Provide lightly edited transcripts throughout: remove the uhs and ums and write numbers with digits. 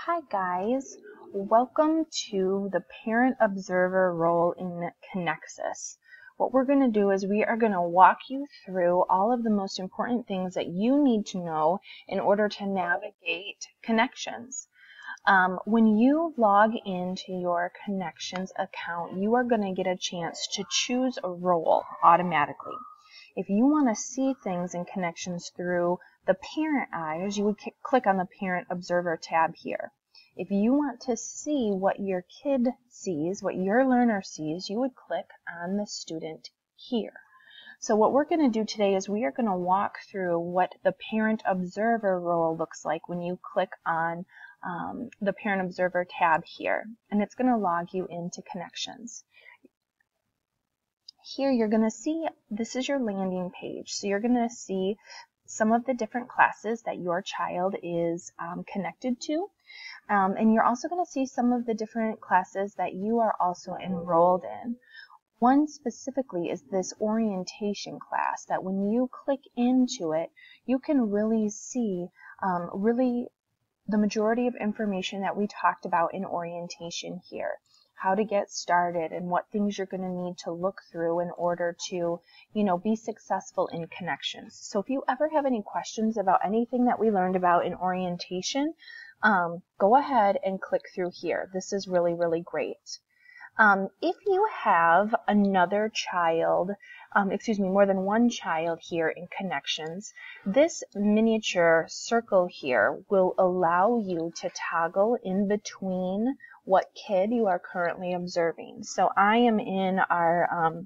Hi guys, welcome to the Parent Observer role in Connexus. What we're going to do is we are going to walk you through all of the most important things that you need to know in order to navigate Connections. When you log into your Connections account, you are going to get a chance to choose a role automatically. If you want to see things in Connections through the parent eyes, you would click on the Parent Observer tab here. If you want to see what your kid sees, what your learner sees, you would click on the student here. So what we're going to do today is we are going to walk through what the Parent Observer role looks like when you click on the Parent Observer tab here, and it's going to log you into Connections. Here you're going to see, this is your landing page, so you're going to see some of the different classes that your child is connected to, and you're also going to see some of the different classes that you are also enrolled in. One specifically is this orientation class that when you click into it, you can really see the majority of information that we talked about in orientation here. How to get started and what things you're going to need to look through in order to, be successful in Connections. So if you ever have any questions about anything that we learned about in orientation, go ahead and click through here. This is really, really great. If you have another child, more than one child here in Connections, this miniature circle here will allow you to toggle in between what kid you are currently observing. So I am in our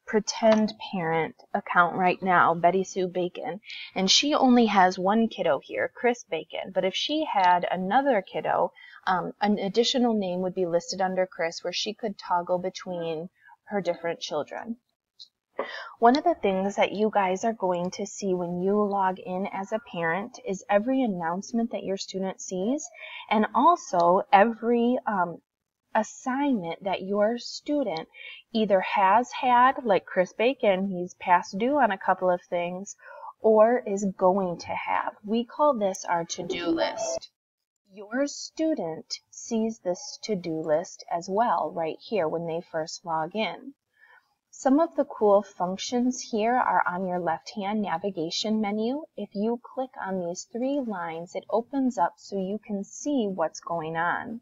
pretend parent account right now, Betty Sue Bacon, and she only has one kiddo here, Chris Bacon. But if she had another kiddo, an additional name would be listed under Chris where she could toggle between her different children. One of the things that you guys are going to see when you log in as a parent is every announcement that your student sees, and also every assignment that your student either has had, like Chris Bacon, he's past due on a couple of things, or is going to have. We call this our to-do list. Your student sees this to-do list as well right here when they first log in. Some of the cool functions here are on your left-hand navigation menu. If you click on these three lines, it opens up so you can see what's going on.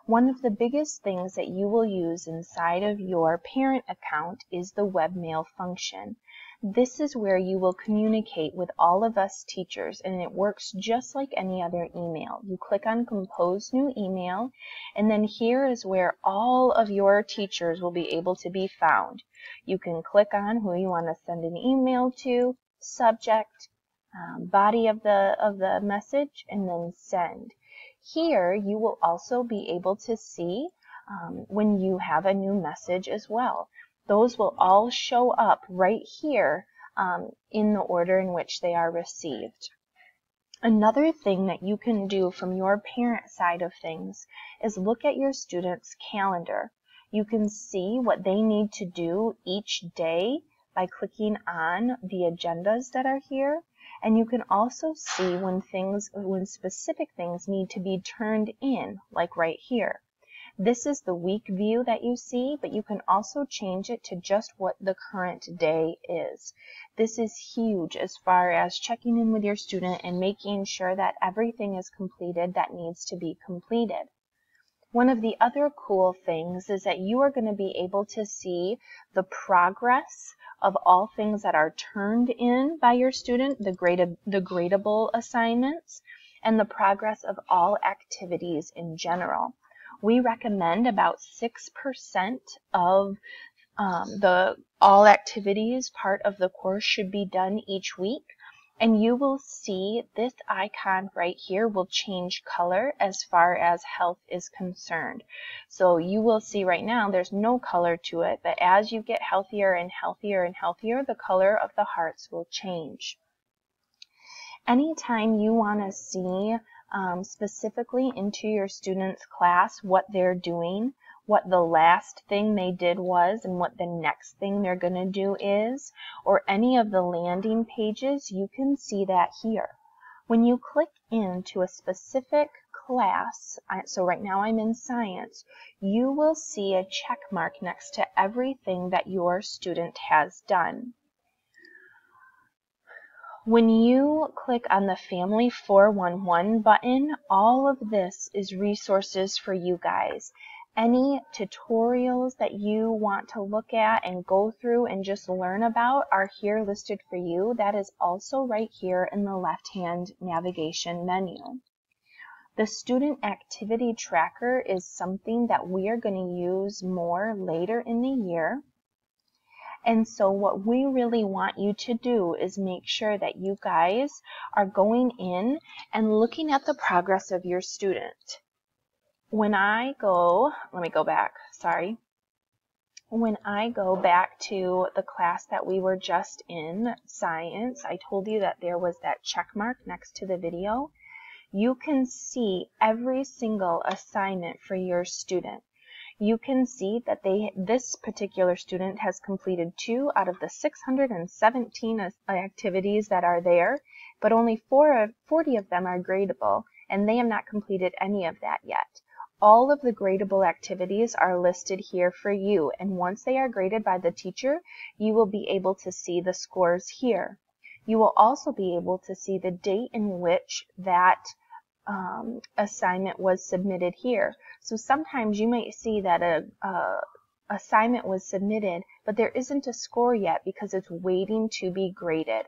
One of the biggest things that you will use inside of your parent account is the Webmail function. This is where you will communicate with all of us teachers, and it works just like any other email. You click on Compose New Email, and then here is where all of your teachers will be able to be found. You can click on who you want to send an email to, subject, body of the message, and then send. Here you will also be able to see when you have a new message as well. Those will all show up right here in the order in which they are received. Another thing that you can do from your parent side of things is look at your student's calendar. You can see what they need to do each day by clicking on the agendas that are here. And you can also see when specific things need to be turned in, like right here. This is the week view that you see, but you can also change it to just what the current day is. This is huge as far as checking in with your student and making sure that everything is completed that needs to be completed. One of the other cool things is that you are going to be able to see the progress of all things that are turned in by your student, the gradable assignments, and the progress of all activities in general. We recommend about 6% of the all activities part of the course should be done each week. And you will see this icon right here will change color as far as health is concerned. So you will see right now there's no color to it, but as you get healthier and healthier and healthier, the color of the hearts will change. Anytime you want to see specifically into your student's class what they're doing, what the last thing they did was and what the next thing they're going to do is, or any of the landing pages, you can see that here. When you click into a specific class, so right now I'm in science, you will see a check mark next to everything that your student has done. When you click on the Family 411 button, all of this is resources for you guys. Any tutorials that you want to look at and go through and just learn about are here listed for you. That is also right here in the left-hand navigation menu. The student activity tracker is something that we are going to use more later in the year. And so what we really want you to do is make sure that you guys are going in and looking at the progress of your student. When I go, let me go back, sorry. When I go back to the class that we were just in, science, I told you that there was that check mark next to the video. You can see every single assignment for your student. You can see that this particular student has completed 2 out of the 617 activities that are there, but only 40 of them are gradable, and they have not completed any of that yet. All of the gradable activities are listed here for you, and once they are graded by the teacher, you will be able to see the scores here. You will also be able to see the date in which that assignment was submitted here. So sometimes you might see that a assignment was submitted, but there isn't a score yet because it's waiting to be graded.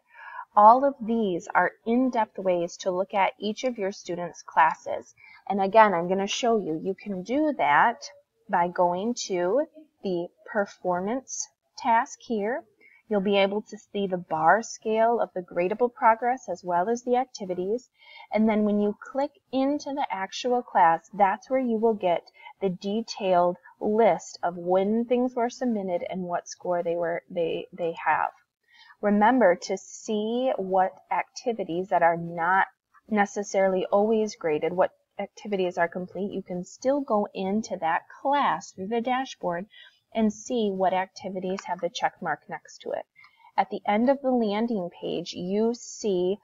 All of these are in-depth ways to look at each of your students' classes. And again, I'm going to show you. You can do that by going to the Performance task here. You'll be able to see the bar scale of the gradable progress as well as the activities. And then when you click into the actual class, that's where you will get the detailed list of when things were submitted and what score they have. Remember to see what activities that are not necessarily always graded, what activities are complete. You can still go into that class through the dashboard and see what activities have the check mark next to it. At the end of the landing page, you see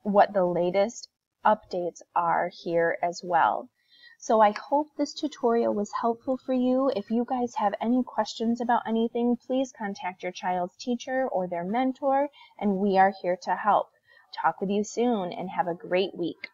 what the latest updates are here as well. So I hope this tutorial was helpful for you. If you guys have any questions about anything, please contact your child's teacher or their mentor, and we are here to help. Talk with you soon, and have a great week.